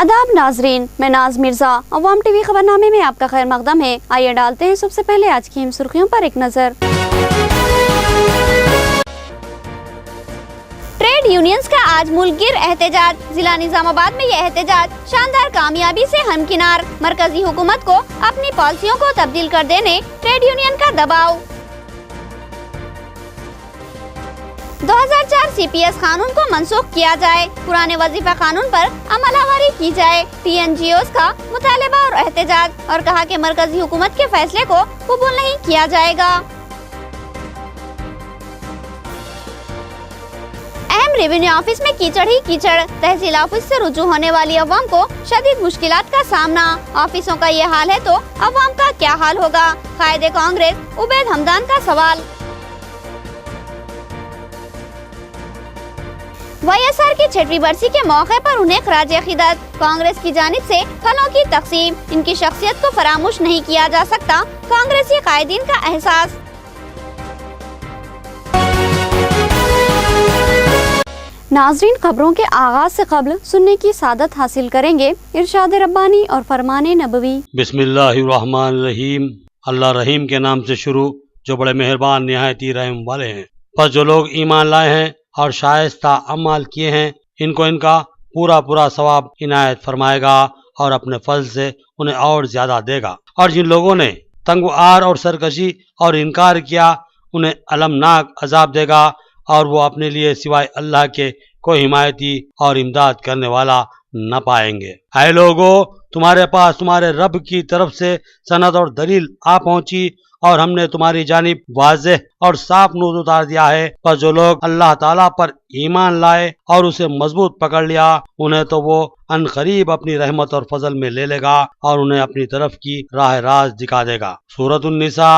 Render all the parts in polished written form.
आदाब नाजरीन, मैं नाज मिर्जा। अवाम टीवी खबरनामे में आपका खैर मकदम है। आइए डालते हैं सबसे पहले आज की सुर्खियों पर एक नजर। ट्रेड यूनियंस का आज मुल्कगिर एहतजाज। जिला निजामाबाद में यह एहतजाज शानदार कामयाबी से हमकिनार। मरकजी हुकूमत को अपनी पॉलिसियों को तब्दील कर देने ट्रेड यूनियन का दबाव। 2004 CPS कानून को मनसूख किया जाए। पुराने वजीफा कानून पर अमलावरी की जाए। TNGOs का मुतालबा और एहतजाज, और कहा कि मरकजी हुकूमत के फैसले को कबूल नहीं किया जाएगा। अहम रेवेन्यू ऑफिस में कीचड़ ही कीचड़। तहसील ऑफिस से रुजू होने वाली अवाम को शदीद मुश्किलात का सामना। ऑफिसों का ये हाल है तो अवाम का क्या हाल होगा? कायदे कांग्रेस उबैद हमदान का सवाल। YSR की 6वीं बरसी के मौके पर उन्हें खराज अकीदत। कांग्रेस की जानिब से फलों की तकसीम। इनकी शख्सियत को फरामोश नहीं किया जा सकता, कांग्रेसी कायदीन का एहसास। नाजरीन, खबरों के आगाज से कबल सुनने की सादत हासिल करेंगे इरशाद रब्बानी और फरमाने नबवी। बिस्मिल्लाहिर्रहमानिर्रहीम। अल्लाह रहीम के नाम से शुरू, जो बड़े मेहरबान निहायत ही रहम वाले हैं। पर जो लोग ईमान लाए हैं और शाइस्ता अमाल किए हैं, इनको इनका पूरा पूरा सवाब इनायत फरमाएगा और अपने फल से उन्हें और ज्यादा देगा। और जिन लोगों ने तंगआर और सरकशी और इनकार किया, उन्हें अलमनाक अजाब देगा और वो अपने लिए सिवाय अल्लाह के कोई हिमायती और इमदाद करने वाला न पाएंगे। ऐ लोगो, तुम्हारे पास तुम्हारे रब की तरफ से सनद और दलील आ पहुंची और हमने तुम्हारी जानिब वाज़ेह और साफ नूर उतार दिया है। पर जो लोग अल्लाह ताला पर ईमान लाए और उसे मजबूत पकड़ लिया, उन्हें तो वो अन करीब अपनी रहमत और फजल में ले लेगा और उन्हें अपनी तरफ की राह राज दिखा देगा। सूरत उन्निसा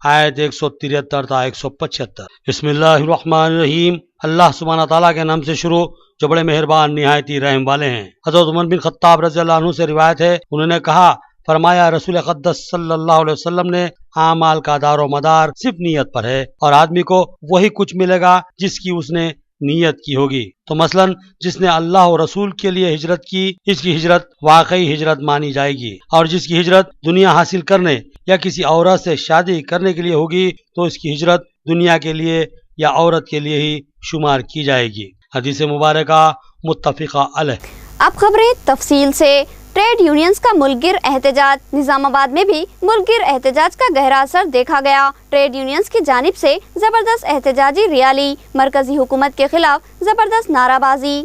आयत 173 था 175। बिस्मिल्लाहिर्रहमानिर्रहीम। अल्लाह सुब्हानहू तआला के नाम से शुरू, जो बड़े मेहरबान निहायती रहम वाले हैं। हज़रत उमर बिन खत्ताब रज़ियल्लाहु अन्हु से रिवायत है, उन्होंने कहा, फरमाया रसूल अक़दस सल्लल्लाहु अलैहि वसल्लम ने, आमाल का दारो मदार सिर्फ नीयत पर है और आदमी को वही कुछ मिलेगा जिसकी उसने नीयत की होगी। तो मसलन जिसने अल्लाह और रसूल के लिए हिजरत की, इसकी हिजरत वाकई हिजरत मानी जाएगी। और जिसकी हिजरत दुनिया हासिल करने या किसी औरत से शादी करने के लिए होगी, तो इसकी हिजरत दुनिया के लिए या औरत के लिए ही शुमार की जाएगी। हदीस मुबारका मुत्तफ़िक़ा अलैह। अब खबरें तफसील से। ट्रेड यूनियंस का मुल्कगिर एहतजाज। निजामाबाद में भी मुल्कगिर एहतजाज का गहरा असर देखा गया। ट्रेड यूनियंस की जानिब से जबरदस्त एहतजाजी रैली। मरकजी हुकूमत के खिलाफ जबरदस्त नाराबाजी।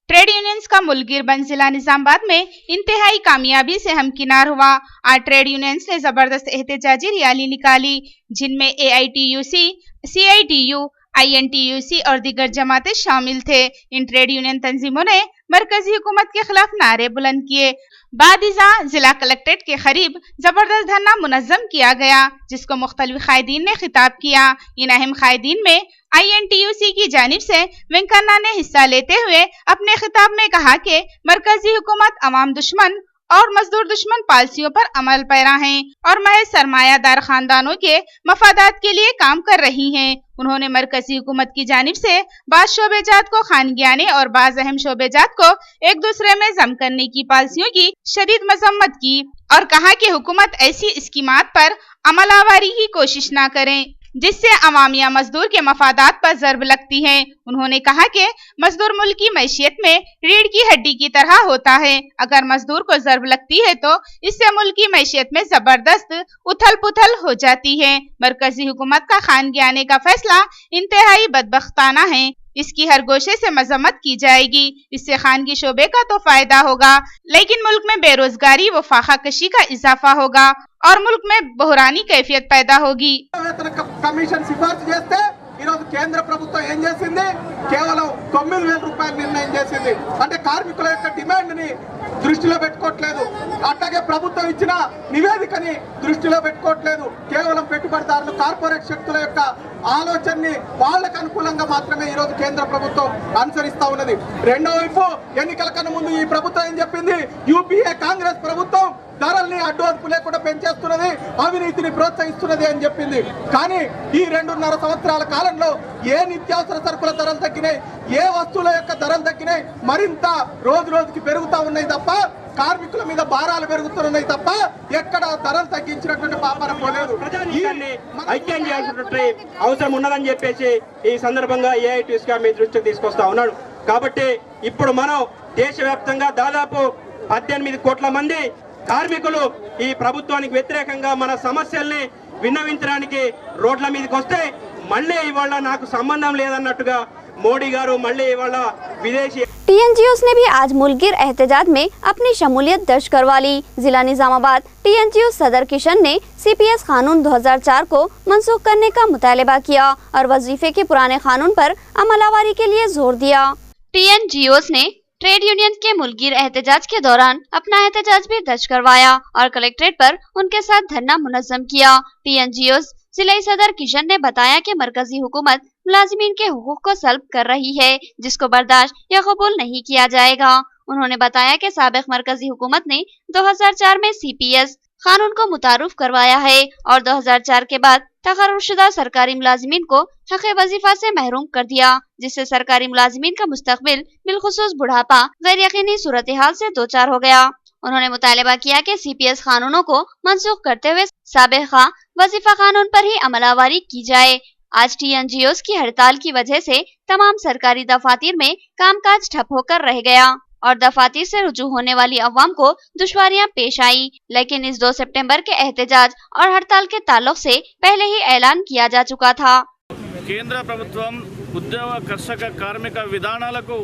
ट्रेड यूनियंस का मुल्कगिर बंद जिला निजामाबाद में इंतहाई कामयाबी से हमकिनार हुआ। आज ट्रेड यूनियंस ने जबरदस्त एहतजाजी रैली निकाली, जिनमें AITUC, CITU, INTUC और दीगर जमातें शामिल थे। इन ट्रेड यूनियन तंजीमों ने मरकजी हुकूमत के खिलाफ नारे बुलंद किए। बादिजा जिला कलेक्ट्रेट के करीब जबरदस्त धरना मुनज़्ज़म किया गया, जिसको मुख्तलिफ कायदीन ने खिताब किया। इन अहम कायदीन में INTUC की जानिब से वेंकन्ना ने हिस्सा लेते हुए अपने खिताब में कहा कि मरकजी हुकूमत अवाम दुश्मन और मजदूर दुश्मन पॉलिसियों पर अमल पैरा हैं और महज सरमायादार खानदानों के मफादात के लिए काम कर रही हैं। उन्होंने मरकजी हुकूमत की जानिब से बाज़ शोबेजात को खानगियाने और बाज़ अहम शोबेजात को एक दूसरे में जम करने की पॉलिसियों की शदीद मजम्मत की और कहा कि हुकूमत ऐसी स्कीमात पर अमलावरी की कोशिश न करें जिससे अवाम या मजदूर के मफादात पर ज़रब लगती है। उन्होंने कहा कि मजदूर मुल्क की मैशियत में रीढ़ की हड्डी की तरह होता है। अगर मजदूर को ज़रब लगती है तो इससे मुल्क की मैशियत में जबरदस्त उथल पुथल हो जाती है। मरकजी हुकूमत का खानगियाने का फैसला इंतहाई बदबख्ताना है। इसकी हर गोशे से मजम्मत की जाएगी। इससे खानगी शोबे का तो फायदा होगा, लेकिन मुल्क में बेरोजगारी व फाखा कशी का इजाफा होगा और मुल्क में बहरानी कैफियत पैदा होगी। కమిషన్ సిఫార్సు చేస్తే ఈరోజు కేంద్ర ప్రభుత్వం ఏం చేసింది? కేవలం 9,000 రూపాయలు నిర్ణయం చేసింది. అంటే కార్మికుల యొక్క డిమాండ్ ని దృష్టిలో పెట్టుకోవట్లేదు. అట్లాగే ప్రభుత్వం ఇచ్చిన నివేదికని దృష్టిలో పెట్టుకోవట్లేదు. కేవలం పెట్టుబడిదారులు, కార్పొరేట్ శక్తుల యొక్క ఆలోచనని వాళ్ళకు అనుకూలంగా మాత్రమే ఈరోజు కేంద్ర ప్రభుత్వం అనుసరిస్తూ ఉన్నది. రెండో వైపు ఎన్నికల కన్నా ముందు ఈ ప్రభుత్వం ఏం చెప్పింది? UPA కాంగ్రెస్ ప్రభుత్వం ధరల్ని అడ్డు లేకుండా పెంచేస్తున్నది, అవినీతిని ప్రోత్సహిస్తున్నది అని చెప్పింది. కానీ ఈ 2.5 సంవత్సరాల కాలంలో ఏ నిత్యావసర సరుకుల ధరలు తగ్గినాయి, ఏ వస్తువుల యొక్క ధరలు తగ్గినాయి? మరింత రోజు రోజుకి పెరుగుతూ ఉన్నాయి తప్ప కార్మికుల మీద భారాలు పెరుగుతున్నాయి తప్ప ఎక్కడ ధరలు తగ్గించినటువంటి పాపన పోలేదు. ఐక్యం చేయాల్సినటువంటి అవసరం ఉన్నదని చెప్పేసి ఈ సందర్భంగా ఏఐటీయూసీగా మీ దృష్టికి తీసుకొస్తా ఉన్నాడు. కాబట్టి ఇప్పుడు మనం దేశవ్యాప్తంగా దాదాపు 18 కోట్ల మంది కార్మికులు ఈ ప్రభుత్వానికి వ్యతిరేకంగా మన సమస్యల్ని విన్నవించడానికి రోడ్ల మీదకి వస్తే మళ్ళీ ఇవాళ నాకు సంబంధం లేదన్నట్టుగా మోడీ గారు మళ్ళీ ఇవాళ విదేశీ TNGOs ने भी आज मुल्कगिर एहतजाज में अपनी शमूलियत दर्ज करवा ली। जिला निजामाबाद TNGO सदर किशन ने CPS कानून 2004 को मनसूख करने का मुतालबा किया और वजीफे के पुराने कानून पर अमलावरी के लिए जोर दिया। TNGOs ने ट्रेड यूनियन के मुल्कगिर एहतजाज के दौरान अपना एहतजाज भी दर्ज करवाया और कलेक्ट्रेट पर उनके साथ धरना मुनज़्ज़म किया। TNGOs जिला सदर किशन ने बताया कि मरकजी हुकूमत मुलाजिमीन के हुकूक को सल्ब कर रही है, जिसको बर्दाश्त या कबूल नहीं किया जाएगा। उन्होंने बताया कि साबिक मरकजी हुकूमत ने 2004 में CPS कानून को मुतारुफ करवाया है और 2004 के बाद तकर्रुरशुदा सरकारी मुलाजिमीन को हक़ वजीफा से महरूम कर दिया, जिससे सरकारी मुलाजिमीन का मुस्तकबिल बिलखुसूस बुढ़ापा गैर यकीनी सूरत हाल से दो चार हो गया। उन्होंने मुतालबा किया कि CPS कानूनों को मनसूख करते हुए साबिक़ा वजीफा कानून पर ही अमलावरी की जाए। आज TNGOs की हड़ताल की वजह से तमाम सरकारी दफातर में कामकाज ठप होकर रह गया और दफातर से रुजू होने वाली अवाम को दुश्वारियां पेश आई, लेकिन इस 2 सितंबर के एहतजाज और हड़ताल के ताल्लुक से पहले ही ऐलान किया जा चुका था। కేంద్ర ప్రభుత్వం ఉద్యోగ కర్షక కార్మిక విధానాలకు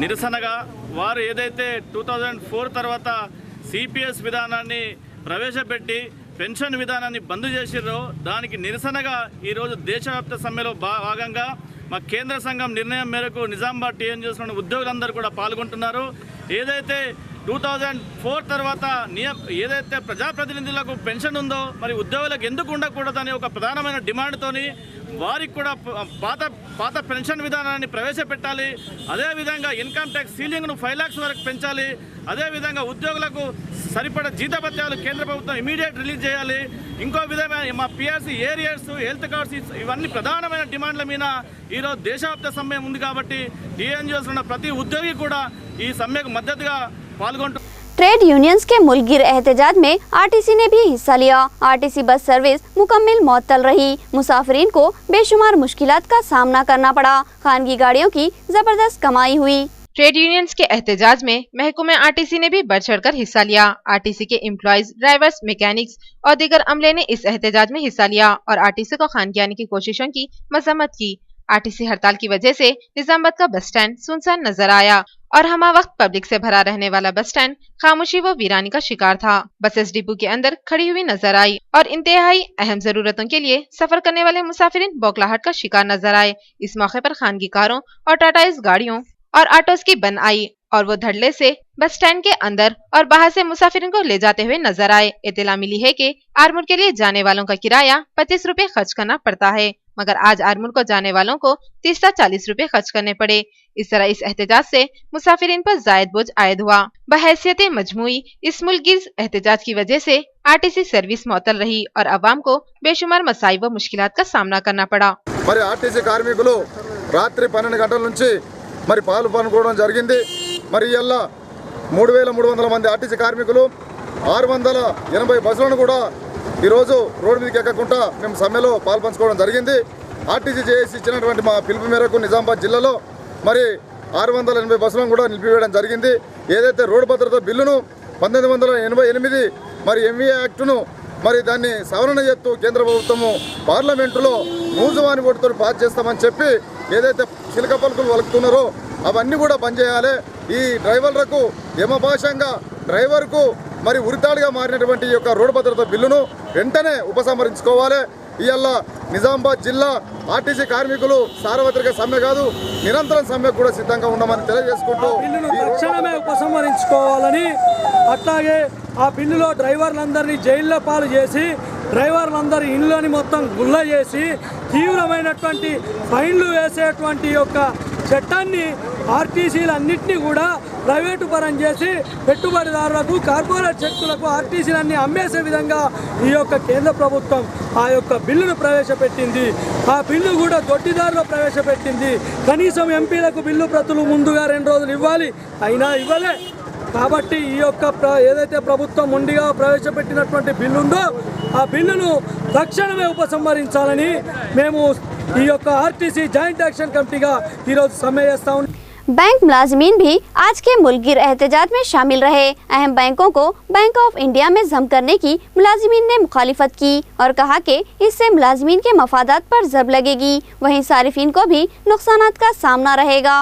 నిరసనగా వారు ఏదైతే 2004 తర్వాత CPS విధానాన్ని ప్రవేశపెట్టి పెన్షన్ విధానాన్ని బంద్ చేసిరో దానికి నిరసనగా ఈరోజు దేశవ్యాప్త సమ్మెలో భాగంగా మా కేంద్ర సంఘం నిర్ణయం మేరకు నిజామాబాద్ TNGOస్లోని ఉద్యోగులందరూ కూడా పాల్గొంటున్నారు. ఏదైతే 2004 తర్వాత ఏదైతే ప్రజాప్రతినిధులకు పెన్షన్ ఉందో మరి ఉద్యోగులకు ఎందుకు ఉండకూడదని ఒక ప్రధానమైన డిమాండ్తోని వారికి కూడా పాత పెన్షన్ విధానాన్ని ప్రవేశపెట్టాలి. అదేవిధంగా ఇన్కమ్ ట్యాక్స్ సీలింగ్ను 5 lakhs వరకు పెంచాలి. అదేవిధంగా ఉద్యోగులకు సరిపడా జీతభత్యాలు కేంద్ర ప్రభుత్వం ఇమీడియట్ రిలీజ్ చేయాలి. ఇంకో విధమైన మా PRC ఏరియర్స్ హెల్త్ కార్డ్స్ ఇవన్నీ ప్రధానమైన డిమాండ్ల మీద ఈరోజు దేశవ్యాప్త సమ్మె ఉంది. కాబట్టి TNGOs ఉన్న ప్రతి ఉద్యోగి కూడా ఈ సమ్మెకు మద్దతుగా పాల్గొంటున్నారు. ट्रेड यूनियंस के मुल्कगिर एहतजाज में RTC ने भी हिस्सा लिया। RTC बस सर्विस मुकम्मल मअतल रही। मुसाफिरीन को बेशुमार मुश्किलात का सामना करना पड़ा। खानगी गाड़ियों की जबरदस्त कमाई हुई। ट्रेड यूनियंस के एहतजाज में महकूमे RTC ने भी बढ़ चढ़कर हिस्सा लिया। RTC के एम्प्लॉइज, ड्राइवर्स, मैकेनिक्स और दीगर अमले ने इस एहतजाज में हिस्सा लिया और RTC को खानगी आने की कोशिशों की मजम्मत की। RTC हड़ताल की वजह से निजामाबाद का बस स्टैंड सुनसान नजर आया और हमा वक्त पब्लिक से भरा रहने वाला बस स्टैंड खामोशी व वीरानी का शिकार था। बसेस डिपो के अंदर खड़ी हुई नजर आई और इंतहाई अहम जरूरतों के लिए सफर करने वाले मुसाफिरीन बौखलाहट का शिकार नजर आए। इस मौके पर खानगी कारों और टाटाइज गाड़ियों और ऑटोस की बन आई और वो धड़ल्ले से बस स्टैंड के अंदर और बाहर से मुसाफिरों को ले जाते हुए नजर आए। इत्तला मिली है कि आरमूर के लिए जाने वालों का किराया 25 रुपए खर्च करना पड़ता है, मगर आज आरमूर को जाने वालों को 30 से 40 रुपए खर्च करने पड़े। इस तरह इस एहतजाज से मुसाफिरीन पर जायद बोझ आयद हुआ। बहैसियत मजमूई इस मुल्कगिर एहतजाज की वजह से RTC सर्विस मअतल रही और अवाम को बेशुमार मसाइब व मुश्किलात का सामना करना पड़ा। మరి RTC కార్మికులు రాత్రి 12 గంటల నుంచి మరి పాలు పనుకోవడం జరిగింది. మరి ఇయల్ల 3300 మంది RTC కార్మికులు 680 బస్సులను కూడా ఈరోజు రోడ్డు మీదకి ఎక్కకుండా మేము సమ్మెలో పాల్పంచుకోవడం జరిగింది. RTC చేసి ఇచ్చినటువంటి మా పిలుపు మేరకు నిజామాబాద్ జిల్లాలో మరి 680 బస్సులను కూడా నిలిపివేయడం జరిగింది. ఏదైతే రోడ్డు భద్రత బిల్లును 1988 మరి MVA యాక్టును మరి దాన్ని సవరణ చేస్తూ కేంద్ర ప్రభుత్వము పార్లమెంటులో మూజువాని ఓటుతో పాస్ చేస్తామని చెప్పి ఏదైతే చిలక పలుకులు వలుకుతున్నారో అవన్నీ కూడా బంద్ చేయాలి. ఈ డ్రైవర్లకు యమభాషంగా డ్రైవర్కు మరి ఉరితాడుగా మారినటువంటి ఈ యొక్క రోడ్డు భద్రత బిల్లును వెంటనే ఉపసంహరించుకోవాలి. ఇవాళ నిజామాబాద్ జిల్లా RTC కార్మికులు సార్వత్రిక సమ్మె కాదు నిరంతరం సమ్మె కూడా సిద్ధంగా ఉన్నామని తెలియజేసుకుంటూ తక్షణమే ఉపసంహరించుకోవాలని, అట్లాగే ఆ బిల్లులో డ్రైవర్లందరినీ జైల్లో పాలు చేసి డ్రైవర్లందరి ఇళ్ళని మొత్తం గుల్ల చేసి తీవ్రమైనటువంటి ఫైన్లు వేసేటువంటి యొక్క చట్టాన్ని RTCలన్నింటినీ కూడా ప్రైవేటు పరం చేసి పెట్టుబడిదారులకు, కార్పొరేట్ శక్తులకు RTCలన్నీ అమ్మేసే విధంగా ఈ యొక్క కేంద్ర ప్రభుత్వం ఆ యొక్క బిల్లును ప్రవేశపెట్టింది. ఆ బిల్లు కూడా దొడ్డిదారిలో ప్రవేశపెట్టింది. కనీసం ఎంపీలకు బిల్లు ప్రతులు ముందుగా 2 రోజులు ఇవ్వాలి, అయినా ఇవ్వలే. కాబట్టి ఈ యొక్క ఏదైతే ప్రభుత్వం ముందుగా ప్రవేశపెట్టినటువంటి బిల్లు ఉందో ఆ బిల్లును తక్షణమే ఉపసంహరించాలని మేము ఈ యొక్క ఆర్టీసీ జాయింట్ యాక్షన్ కమిటీగా ఈరోజు సమ్మె చేస్తా ఉన్నాం। बैंक मुलाजिमीन भी आज के मुल्किर एहतजाज में शामिल रहे। अहम बैंकों को बैंक ऑफ इंडिया में जम करने की मुलाजिमीन ने मुखालिफत की और कहा कि इससे मुलाजिमीन के मफादात पर जब लगेगी, वहीं सारिफीन को भी नुकसानात का सामना रहेगा।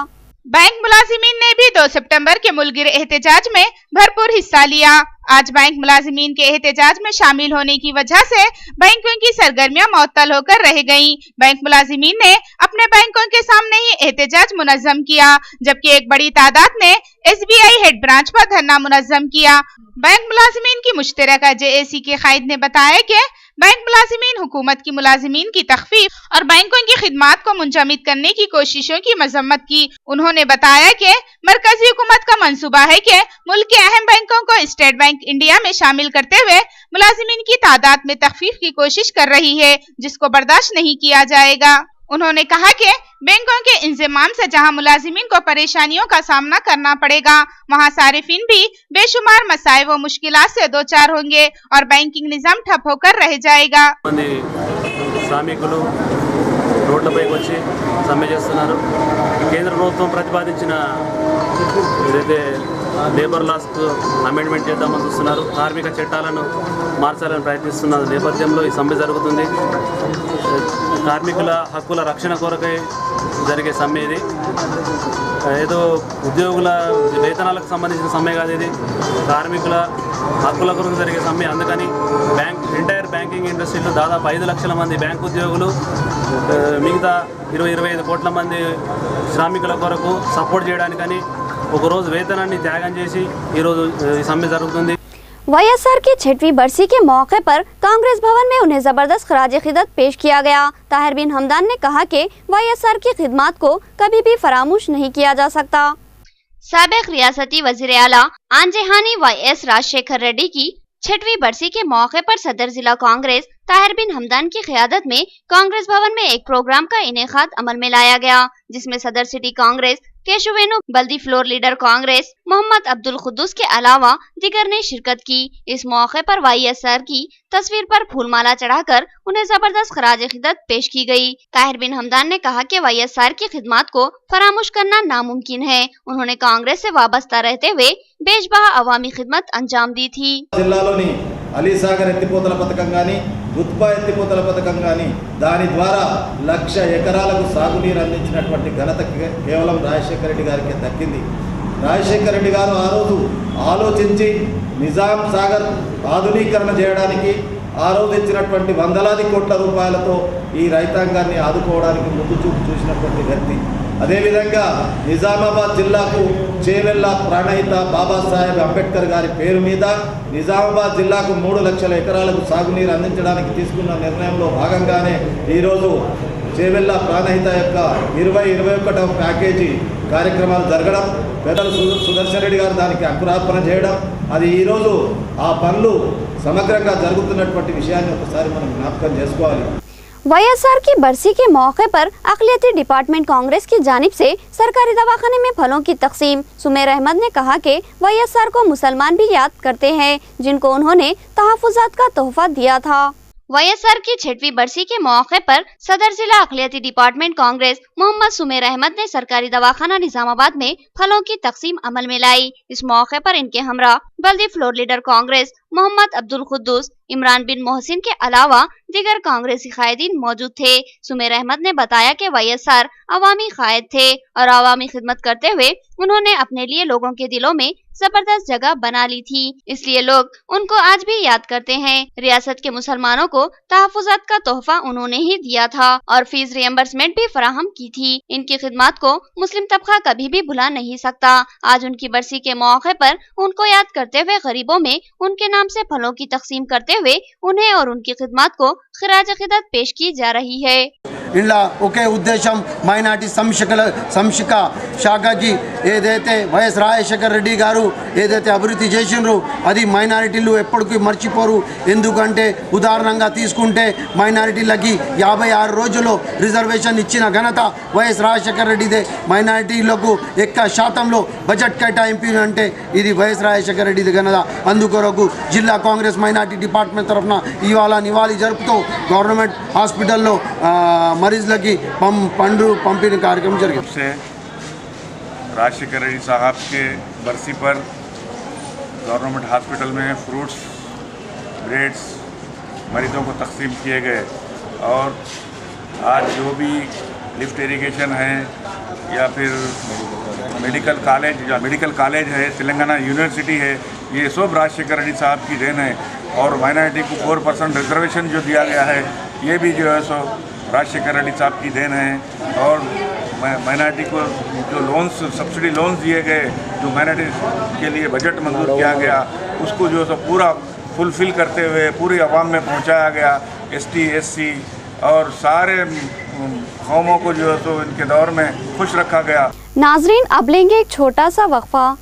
बैंक मुलाजिमीन ने भी 2 सितंबर के मुल्किर एहतजाज में भरपूर हिस्सा लिया। आज बैंक मुलाजिमीन के एहतजाज में शामिल होने की वजह से बैंकों की सरगर्मियां मुअत्तल होकर रह गईं। बैंक मुलाजिमीन ने अपने बैंकों के सामने ही एहतजाज मुनज़्ज़म किया, जबकि एक बड़ी तादाद ने SBI हेड ब्रांच पर धरना मुनज़्ज़म किया। बैंक मुलाजिमीन की मुश्तरका JAC के कायद ने बताया कि बैंक मुलाजिमीन हुकूमत की मुलाजिमीन की तखफीफ और बैंकों की खिदमात को मुंजमिद करने की कोशिशों की मजम्मत की। उन्होंने बताया कि मरकजी हुकूमत का मंसूबा है कि मुल्क के अहम बैंकों को स्टेट बैंक इंडिया में शामिल करते हुए मुलाजिमीन की तादाद में तखफीफ की कोशिश कर रही है, जिसको बर्दाश्त नहीं किया जाएगा। उन्होंने कहा कि बैंकों के इंज़माम से जहां मुलाजिमीन को परेशानियों का सामना करना पड़ेगा, वहां सारिफीन भी बेशुमार मसाइब व मुश्किलात से दो चार होंगे और बैंकिंग निजाम ठप होकर रह जाएगा। రోడ్లపైకి వచ్చి సమ్మె చేస్తున్నారు। కేంద్ర ప్రభుత్వం ప్రతిపాదించిన ఏదైతే లేబర్ లాస్కు అమెండ్మెంట్ చేద్దామని చూస్తున్నారు, కార్మిక చట్టాలను మార్చాలని ప్రయత్నిస్తున్న నేపథ్యంలో ఈ సమ్మె జరుగుతుంది। కార్మికుల హక్కుల రక్షణ కొరకై జరిగే సమ్మె ఇది, ఏదో ఉద్యోగుల వేతనాలకు సంబంధించిన సమ్మె కాదు, ఇది కార్మికుల హక్కుల కొరకు జరిగే సమ్మె। అందుకని ఎంటైర్ బ్యాంకింగ్ ఇండస్ట్రీలో దాదాపు 5 లక్షల మంది బ్యాంకు ఉద్యోగులు, మిగతా 20-25 కోట్ల మంది శ్రామికుల కొరకు సపోర్ట్ చేయడానికని ఒక రోజు వేతనాన్ని త్యాగం చేసి ఈ రోజు ఈ సమ్మె జరుగుతుంది। YSR की 6वीं बरसी के मौके पर कांग्रेस भवन में उन्हें जबरदस्त खराज खिदमत पेश किया गया। ताहिर बिन हमदान ने कहा कि YSR की खिदमत को कभी भी फरामोश नहीं किया जा सकता। साबिक रियासती वजीर आला आंजेहानी YS राजशेखर रेड्डी की 6वीं बरसी के मौके पर सदर जिला कांग्रेस ताहिर बिन हमदान की क़यादत में कांग्रेस भवन में एक प्रोग्राम का इनेकाद अमल में लाया गया, जिसमें सदर सिटी कांग्रेस केशवेनु बल्दी फ्लोर लीडर कांग्रेस मोहम्मद अब्दुल खुद्दूस के अलावा दिगर ने शिरकत की। इस मौके पर YSR की तस्वीर पर फूलमाला चढ़ाकर उन्हें जबरदस्त खराज खिदमत पेश की गई। ताहिर बिन हमदान ने कहा कि YSR की खिदमत को फरामोश करना नामुमकिन है। उन्होंने कांग्रेस से वाबस्ता रहते हुए बेजबहा अवामी खिदमत अंजाम दी थी। అలీసాగర్ ఎత్తిపోతల పథకం కానీ, గుత్పా ఎత్తిపోతల పథకం కానీ, దాని ద్వారా 1,00,000 ఎకరాలకు సాగునీరు అందించినటువంటి ఘనత కేవలం రాజశేఖర రెడ్డి గారికి దక్కింది। రాజశేఖర రెడ్డి గారు ఆ రోజు ఆలోచించి నిజాం సాగర్ ఆధునీకరణ చేయడానికి ఆ రోజు ఇచ్చినటువంటి వందలాది కోట్ల రూపాయలతో ఈ రైతాంగాన్ని ఆదుకోవడానికి ముందు చూపు చూసినటువంటి వ్యక్తి। అదేవిధంగా నిజామాబాద్ జిల్లాకు చేవెళ్ళ ప్రాణహిత బాబాసాహెబ్ అంబేద్కర్ గారి పేరు మీద నిజామాబాద్ జిల్లాకు 3 లక్షల ఎకరాలకు సాగునీరు అందించడానికి తీసుకున్న నిర్ణయంలో భాగంగానే ఈరోజు చేవెళ్ళ ప్రాణహిత యొక్క 20-21వ ప్యాకేజీ కార్యక్రమాలు జరగడం, పెద్దలు సుదర్శన్ రెడ్డి గారు దానికి అంకురార్పణ చేయడం, అది ఈరోజు ఆ పనులు సమగ్రంగా జరుగుతున్నటువంటి విషయాన్ని ఒకసారి మనం జ్ఞాపకం చేసుకోవాలి। YSR की बरसी के मौके पर अक़लियती डिपार्टमेंट कांग्रेस की जानिब से सरकारी दवाखाने में फलों की तकसीम। सुमेर अहमद ने कहा कि YSR को मुसलमान भी याद करते हैं, जिनको उन्होंने तहफ़्फ़ुज़ात का तोहफा दिया था। YSR की 6वीं बरसी के मौके पर सदर जिला अक़लियती डिपार्टमेंट कांग्रेस मोहम्मद सुमेर अहमद ने सरकारी दवाखाना निजामाबाद में फलों की तकसीम अमल में लाई। इस मौके पर इनके हमरा बल्दी फ्लोर लीडर कांग्रेस मोहम्मद अब्दुल खुद्दूस, इमरान बिन मोहसिन के अलावा दिगर कांग्रेसी कायदीन मौजूद थे। सुमेर अहमद ने बताया कि YSR अवामी कायद थे और अवामी खिदमत करते हुए उन्होंने अपने लिए लोगों के दिलों में जबरदस्त जगह बना ली थी, इसलिए लोग उनको आज भी याद करते हैं। रियासत के मुसलमानों को तहफ़्फ़ुज़ात का तोहफा उन्होंने ही दिया था और फीस रियम्बर्समेंट भी फराहम की थी। इनकी खिदमत को मुस्लिम तबका कभी भी भुला नहीं सकता। आज उनकी बरसी के मौके पर उनको याद करते हुए गरीबों में उनके नाम से फलों की तकसीम करते हुए उन्हें और उनकी खिदमत को खिराज खिदमत पेश की जा रही है। ఇలా ఒకే ఉద్దేశం మైనార్టీ సంక్షిక శాఖకి ఏదైతే వైఎస్ రాజశేఖర రెడ్డి గారు ఏదైతే అభివృద్ధి చేసినారో అది మైనారిటీలు ఎప్పటికీ మర్చిపోరు. ఎందుకంటే ఉదాహరణంగా తీసుకుంటే మైనారిటీలకి 56 రోజుల్లో రిజర్వేషన్ ఇచ్చిన ఘనత వైఎస్ రాజశేఖర రెడ్డిదే. మైనారిటీలకు ఎక్కువ శాతంలో బడ్జెట్ కేటాయింపు అంటే ఇది వైఎస్ రాజశేఖర రెడ్డిది ఘనత. అందుకొరకు జిల్లా కాంగ్రెస్ మైనార్టీ డిపార్ట్మెంట్ తరఫున ఇవాళ నివాళి జరుపుతూ గవర్నమెంట్ హాస్పిటల్లో మరీజ్లకి పండ్లు పంపిణీ కార్యక్రమం జరిగింది. राजशेखर रेड्डी साहब के बरसी पर गवर्नमेंट हॉस्पिटल में फ्रूट्स ब्रेड्स मरीजों को तकसीम किए गए और आज जो भी लिफ्ट इरिगेशन है या फिर मेडिकल कॉलेज है, तेलंगाना यूनिवर्सिटी है, ये सब राजशेखर रेड्डी साहब की देन है. और माइनॉरिटी को 4% रिजर्वेशन जो दिया गया है ये भी जो है सो राजशेखर रेड्डी साहब की देन है. और माइनॉरिटी को जो लोन्स सब्सिडी लोन्स दिए गए, जो माइनॉरिटी के लिए बजट मंजूर किया गया, उसको जो है पूरा फुलफिल करते हुए पूरी आवाम में पहुंचाया गया. ST SC और सारे कौमों को जो है तो इनके दौर में खुश रखा गया. नाजरीन, अब लेंगे एक छोटा सा वक्फा.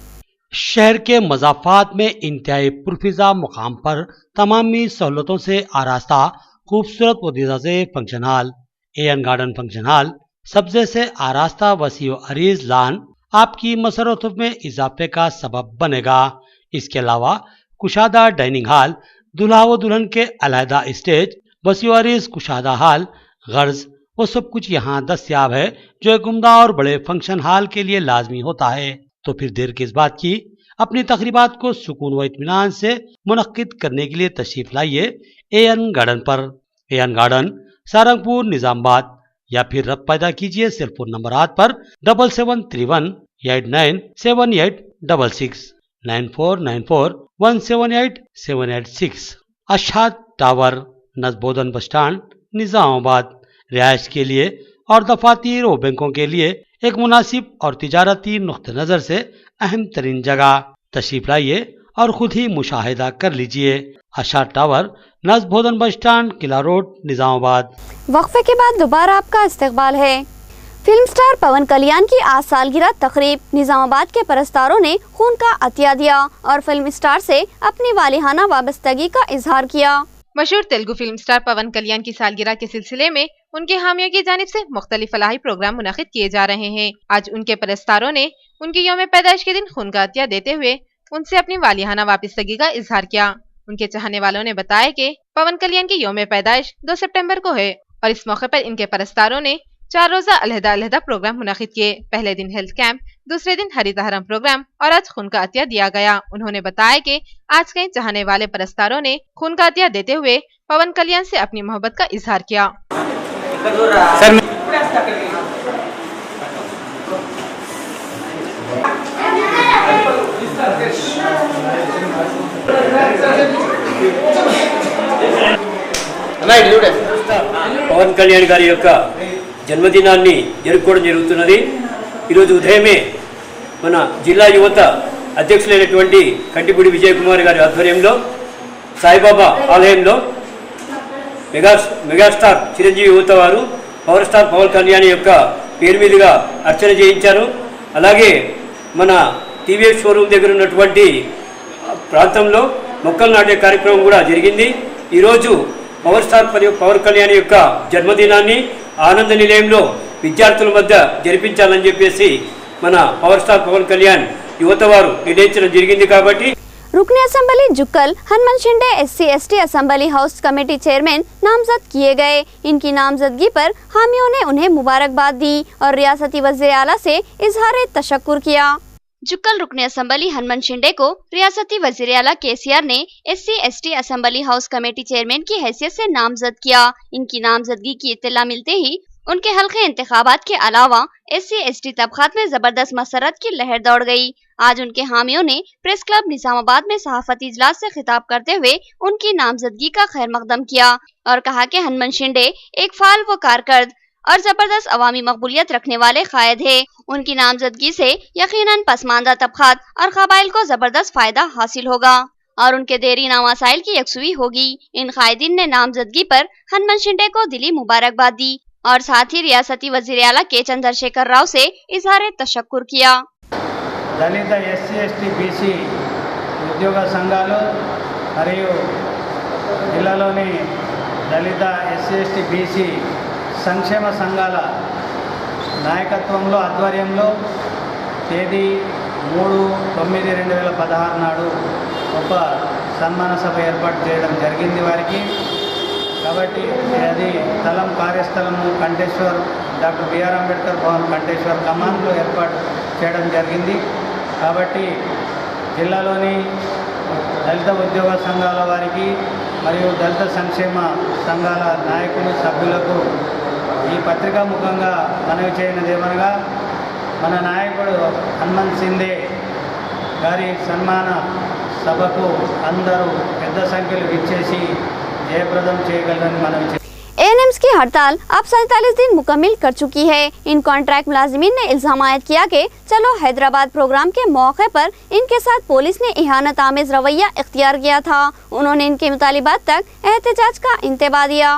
शहर के मजाफात में इंतहाई पुरफिजा मुकाम पर तमामी सहूलतों से आरास्ता खूबसूरत वदीजा से function hall, AN garden function hall, सब्जे से आरास्ता वसी अरीज लान आपकी मसरतों में इजाफे का सबब बनेगा. इसके अलावा कुशादा डाइनिंग हॉल, दुल्हा व दुल्हन के अलहदा स्टेज, वसी अरीज कुशादा हॉल, गर्ज वो सब कुछ यहाँ दस्तयाब है जो एक उम्दा और बड़े फंक्शन हॉल के लिए लाजमी होता है. तो फिर देर किस बात की, अपनी तकरीबात को सुकून व इत्मीनान से मुनक्किद करने के लिए तशरीफ लाइए AN गार्डन पर. AN गार्डन सारंगपुर निजामाबाद, या फिर रब्त पैदा कीजिए सेलफोन नंबरात पर 7731897866 9494178786. अशाद टावर नजबोदन बस स्टैंड निजामाबाद. रिहायश के लिए और दफातर व बैंकों के लिए एक मुनासिब और तिजारती नुक्ते नज़र से अहम तरीन जगह. तशरीफ लाइए और खुद ही मुशाहिदा कर लीजिए. अशाद टावर नजबोदन बस स्टैंड, किला रोड, निजामाबाद. वक्फे के बाद दोबारा आपका इस्तकबाल है. फिल्म स्टार पवन कल्याण की आज सालगिरह तकरीब. निजामाबाद के परस्तारों ने खून का अतिया दिया और फिल्म स्टार से अपनी वालिहाना वाबस्तगी का इजहार किया. मशहूर तेलुगु फिल्म स्टार पवन कल्याण की सालगिरह के सिलसिले में उनके हामियों की जानिब से मुख्तलिफ फलाही प्रोग्राम मुनाकिद किए जा रहे हैं. आज उनके परस्तारों ने उनकी यौम पैदाइश के दिन खून का अतिया देते हुए उनसे अपनी वालिहाना वाबस्तगी का इजहार किया. उनके चाहने वालों ने बताया कि पवन कल्याण की यौम पैदाइश 2 सितंबर को है और इस मौके पर इनके परस्तारों ने 4 रोजा अलहदा प्रोग्राम मुनाकिद किए. पहले दिन हेल्थ कैंप, दूसरे दिन हरितहरम प्रोग्राम और आज खून का अतिया दिया गया. उन्होंने बताया कि आज कई चाहने वाले परस्तारों ने खून का अतिया देते हुए पवन कल्याण से अपनी मोहब्बत का इजहार किया. పవన్ కళ్యాణ్ గారి యొక్క జన్మదినాన్ని జరుపుకోవడం జరుగుతున్నది. ఈరోజు ఉదయమే మన జిల్లా యువత అధ్యక్షులైనటువంటి కంటిపూడి విజయ్ కుమార్ గారి ఆధ్వర్యంలో సాయిబాబా ఆలయంలో మెగాస్టార్ చిరంజీవి యువత వారు పవర్ స్టార్ పవన్ కళ్యాణ్ యొక్క పేరు మీదుగా అర్చన చేయించారు. అలాగే మన TVS షోరూమ్ దగ్గర ఉన్నటువంటి ప్రాంతంలో మొక్కలు నాటే కార్యక్రమం కూడా జరిగింది. ఈరోజు పవర్ స్టార్ పవన్ కళ్యాణ్ యొక్క జన్మదినాన్ని ఆనంద నిలయంలో విద్యార్థుల మధ్య జరిపించాలని చెప్పేసి మన పవర్ స్టార్ పవన్ కళ్యాణ్ యువత వారు నిర్ణయించడం జరిగింది. కాబట్టి रुकनी assembly Jukkal Hanuman Shinde SC/ST assembly house committee chairman नामजद किए गए. इनकी नामजदगी पर हामियों ने उन्हें मुबारकबाद दी और रियासती वज़ीर आला से इजहार तशक्कुर किया. जुक्कल रुकनी असेंबली हनुमान शिंदे को रियासती वज़ीर आला KCR ने SC/ST assembly house committee chairman की हैसियत से नामजद किया. इनकी नामजदगी की इत्तला मिलते ही उनके हल्के इंतखाबात के अलावा SC/ST तबकात में जबरदस्त मसरत की लहर दौड़ गई. आज उनके हामियों ने प्रेस क्लब निजामाबाद में सहाफती इजलास से खिताब करते हुए उनकी नामजदगी का खैर मकदम किया और कहा कि हनुमान शिंदे एक फाल व कारकर्द और जबरदस्त अवामी मकबूलियत रखने वाले कायद है. उनकी नामजदगी से यकीनन पसमानदा तबकात और कबाइल को जबरदस्त फायदा हासिल होगा और उनके देरीना मसाइल की यकसुई होगी. इन कायदीन ने नामजदगी पर हनुमान शिंदे को दिली मुबारकबाद दी और साथ ही रियासती वजीर आला के चंद्रशेखर राव से इजहार तशक्कुर किया। దళిత ఎస్సీ ఎస్టీ బీసీ ఉద్యోగ సంఘాలు మరియు జిల్లాలోని దళిత ఎస్సీ ఎస్టీ బీసీ సంక్షేమ సంఘాల నాయకత్వంలో ఆధ్వర్యంలో తేదీ 3/9/2016 నాడు ఒక సన్మాన సభ ఏర్పాటు చేయడం జరిగింది వారికి. కాబట్టి అది స్థలం కార్యస్థలము కంటేశ్వర్ డాక్టర్ బిఆర్ అంబేద్కర్ భవన్ కంటేశ్వర్ కమాన్లో ఏర్పాటు చేయడం జరిగింది. కాబట్టి జిల్లాలోని దళిత ఉద్యోగ సంఘాల వారికి మరియు దళిత సంక్షేమ సంఘాల నాయకులు సభ్యులకు ఈ పత్రికా ముఖంగా మనవి చేయనిదేమనగా మన నాయకుడు హనుమంత్ సిందే గారి సన్మాన సభకు అందరూ పెద్ద సంఖ్యలో విచ్చేసి జయప్రదం చేయగలరని మనవి. एएनएम्स की हड़ताल अब 47 दिन मुकम्मिल कर चुकी है। इन कॉन्ट्रैक्ट मुलाजिमीन ने इल्जाम आयद किया कि चलो हैदराबाद प्रोग्राम के मौके पर इनके साथ पुलिस ने इहानत आमेज रवैया इख्तियार किया था। उन्होंने इनके मुतालिबात तक एहतजाज का इंतबा दिया।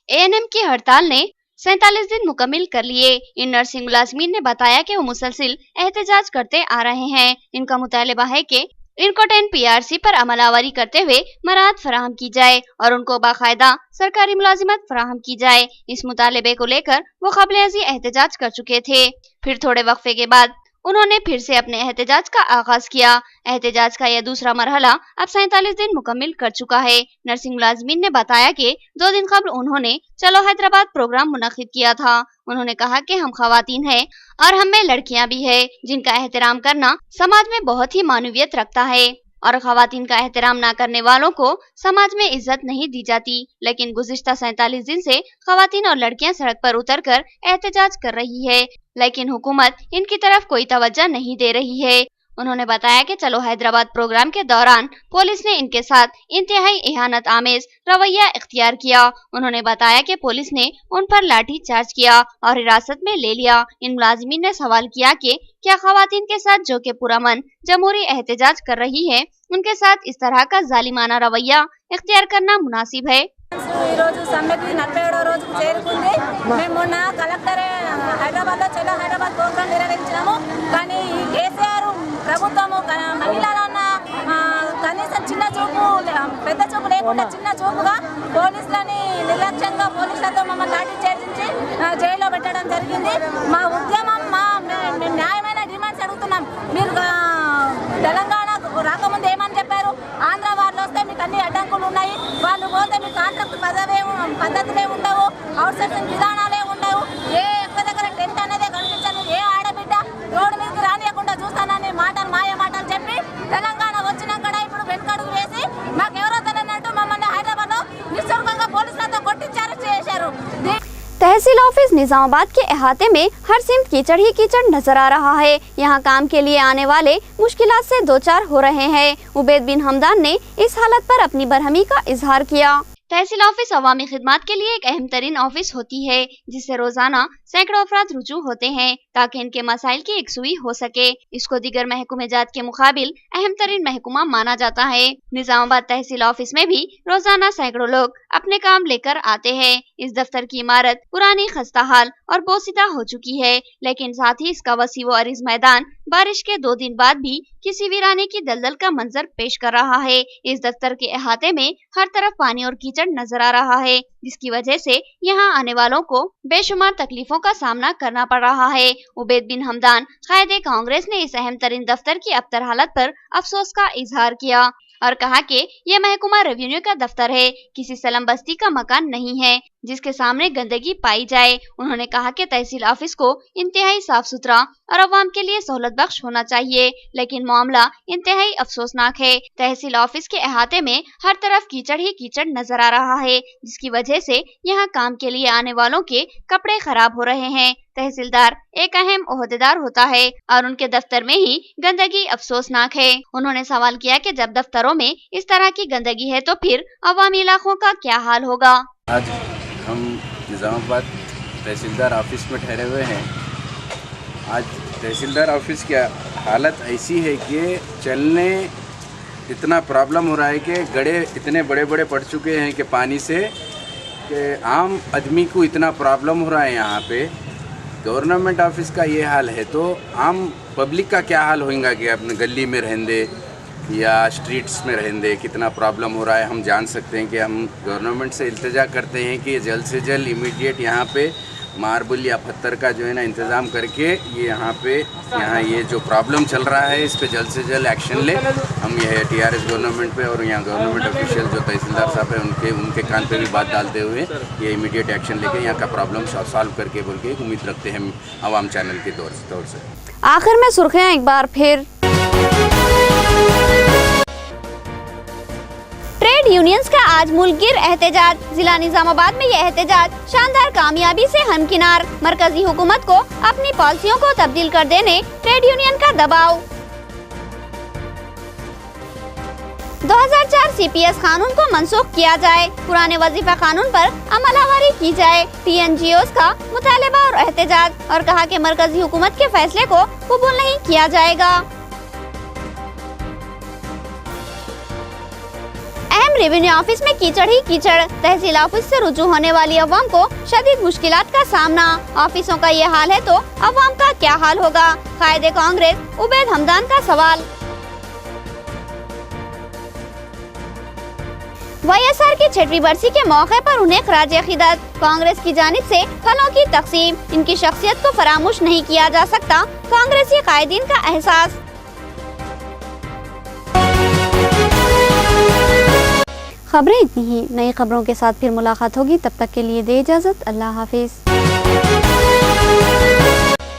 एएनएम की हड़ताल ने 47 दिन मुकम्मिल कर लिए। इन नर्सिंग मुलाजिमीन ने बताया कि वो मुसलसिल एहतजाज करते आ रहे हैं। इनका मुतालिबा है कि इनको 10 PRC पर अमलावरी करते हुए मराहत फराहम की जाए और उनको बाकायदा सरकारी मुलाजिमत फराहम की जाए। इस मुतालिबे को लेकर वो क़ब्ल अज़ी एहतजाज कर चुके थे। फिर थोड़े वक्फे के बाद उन्होंने फिर से अपने एहतजाज का आगाज किया। एहतजाज का यह दूसरा मरहला अब 47 दिन मुकम्मिल कर चुका है। नर्सिंग मुलाजिमीन ने बताया कि 2 दिन कबल उन्होंने चलो हैदराबाद प्रोग्राम मुनक्किद किया था। उन्होंने कहा कि हम खवातीन हैं और हम में लड़कियां भी है जिनका एहतराम करना समाज में बहुत ही मानवीयत रखता है और खवातीन का एहतराम न करने वालों को समाज में इज्जत नहीं दी जाती। लेकिन गुज़िश्ता 47 दिन से खवातीन और लड़कियां सड़क पर उतरकर एहतजाज कर रही है, लेकिन हुकूमत इनकी तरफ कोई तवज्जो नहीं दे रही है। उन्होंने बताया कि चलो हैदराबाद प्रोग्राम के दौरान पुलिस ने इनके साथ इंतहाई इहानत आमेज रवैया इख्तियार किया। उन्होंने बताया कि पुलिस ने उन पर लाठी चार्ज किया और हिरासत में ले लिया। इन मुलाजिमीन ने सवाल किया कि क्या खवातीन के साथ जो कि पुरअमन जमहूरी एहतजाज कर रही है उनके साथ इस तरह का जालिमाना रवैया इख्तियार करना मुनासिब है। హైదరాబాద్లో చలో హైదరాబాద్ ప్రోగ్రాం నిర్వహించినాము. కానీ ఈ కేసీఆర్ ప్రభుత్వము మహిళలన్న కనీసం చిన్న చూపు పెద్ద చూపు లేకుండా చిన్న చూపుగా పోలీసులని నిర్లక్ష్యంగా పోలీసులతో మమ్మల్ని లాఠీ చేయించి జైల్లో పెట్టడం జరిగింది. మా ఉద్యమం న్యాయమైన డిమాండ్స్ అడుగుతున్నాం. మీరు తెలంగాణ రాకముందు ఏమని చెప్పారు? ఆంధ్ర వాళ్ళు వస్తే మీకు అన్ని అడ్డంకులు ఉన్నాయి, వాళ్ళు పోతే మీకు కాంట్రాక్ట్ పద్ధతులే ఉండవు, అవుట్సోర్సింగ్ విధానాలే ఉండవు, ఏ ఒక్క దగ్గర టెంట్ అనేది కనిపించను, ఏ ఆడబిడ్డ రోడ్డు మీదకి రానియకుండా చూస్తానని మాయ మాటలు చెప్పి తెలంగాణ వచ్చినాక ఇప్పుడు వెనుకడుగు వేసి మాకెవరో తెలియనట్టు మమ్మల్ని హైదరాబాద్లో నిస్సర్గంగా పోలీసులతో కొట్టించారు చేశారు. तहसील ऑफिस निजामाबाद के अहाते में हर सिमत कीचड़ ही कीचड़ नजर आ रहा है। यहाँ काम के लिए आने वाले मुश्किलात से दो चार हो रहे हैं। उबैद बिन हमदान ने इस हालत पर अपनी बरहमी का इजहार किया। तहसील ऑफिस अवामी खिदमात के लिए एक अहम तरीन ऑफिस होती है जिससे रोजाना सैकड़ों अफराद रुजू होते हैं ताकि इनके मसाइल की यकसुई हो सके। इसको दीगर महकूमे जात के मुकाबिल अहम तरीन महकूमा माना जाता है। निजामाबाद तहसील ऑफिस में भी रोजाना सैकड़ों लोग अपने काम लेकर आते हैं। इस दफ्तर की इमारत पुरानी खस्ता हाल और बोसीदा हो चुकी है, लेकिन साथ ही इसका वसी व अरीज मैदान बारिश के 2 दिन बाद भी किसी वीराने की दलदल का मंजर पेश कर रहा है। इस दफ्तर के अहाते में हर तरफ पानी और कीचड़ नजर आ रहा है, जिसकी वजह से यहाँ आने वालों को बेशुमार तकलीफों का सामना करना पड़ रहा है। उबैद बिन हमदान कायदे कांग्रेस ने इस अहम तरीन दफ्तर की अबतर हालत पर अफसोस का इजहार किया और कहा कि यह महकमा रेवेन्यू का दफ्तर है, किसी सलम बस्ती का मकान नहीं है जिसके सामने गंदगी पाई जाए। उन्होंने कहा कि तहसील ऑफिस को इंतहाई साफ सुथरा और अवाम के लिए सहूलत बख्श होना चाहिए, लेकिन मामला इंतहाई अफसोसनाक है। तहसील ऑफिस के अहाते में हर तरफ कीचड़ ही कीचड़ नजर आ रहा है, जिसकी वजह से यहाँ काम के लिए आने वालों के कपड़े खराब हो रहे हैं। तहसीलदार एक अहम ओहदेदार होता है और उनके दफ्तर में ही गंदगी अफसोसनाक है। उन्होंने सवाल किया कि जब दफ्तरों में इस तरह की गंदगी है तो फिर अवामी इलाकों का क्या हाल होगा। आज हम निजामाबाद तहसीलदार ऑफिस में ठहरे हुए हैं। आज तहसीलदार ऑफिस की हालत ऐसी है कि चलने इतना प्रॉब्लम हो रहा है कि गड्ढे इतने बड़े बड़े पड़ चुके हैं कि पानी से कि आम आदमी को इतना प्रॉब्लम हो रहा है यहाँ पे, गवर्नमेंट ऑफिस का ये हाल है तो आम पब्लिक का क्या हाल होगा कि अपने गली में रहेंगे या स्ट्रीट्स में रहेंगे, कितना प्रॉब्लम हो रहा है हम जान सकते हैं। कि हम गवर्नमेंट से इल्तिजा करते हैं कि जल्द से जल्द इमीडिएट यहाँ पे मार्बल या पत्थर का जो है ना इंतज़ाम करके ये यहाँ ये जो प्रॉब्लम चल रहा है इस पे जल्द से जल्द एक्शन ले। हम ये TRS गवर्नमेंट पे और यहाँ गवर्नमेंट ऑफिशियल जो तहसीलदार साहब है उनके कान पे भी बात डालते हुए ये इमीडिएट एक्शन लेके यहाँ का प्रॉब्लम सॉल्व करके बोल के उम्मीद रखते हैं हम आवाम चैनल के तौर से। आखिर में सुर्खियां एक बार फिर। ट्रेड यूनियंस का आज मुल्कगिर एहतजाज। जिला निजामाबाद में यह एहतजाज शानदार कामयाबी से हमकिनार। मरकजी हुकूमत को अपनी पॉलिसियों को तब्दील कर देने ट्रेड यूनियन का दबाव। 2004 CPS कानून को मनसूख किया जाए। पुराने वजीफा कानून पर अमलावरी की जाए। TNGOs का मुतालबा और एहतजाज। और कहा कि मरकजी हुकूमत के फैसले को कबूल नहीं किया जाएगा। रेवेन्यू ऑफिस में कीचड़ ही कीचड़। तहसील ऑफिस से रुजू होने वाली अवाम को शदीद मुश्किलात का सामना। ऑफिसों का ये हाल है तो अवाम का क्या हाल होगा? कायदे कांग्रेस उबैद हमदान का सवाल। YSR की 6वीं बरसी के मौके पर उन्हें खराज अकीदत। कांग्रेस की जानिब से फलों की तकसीम। इनकी शख्सियत को फरामोश नहीं किया जा सकता, कांग्रेसी कायदीन का एहसास। खबरें इतनी ही। नई खबरों के साथ फिर मुलाकात होगी, तब तक के लिए दे इजाजत। अल्लाह हाफिज।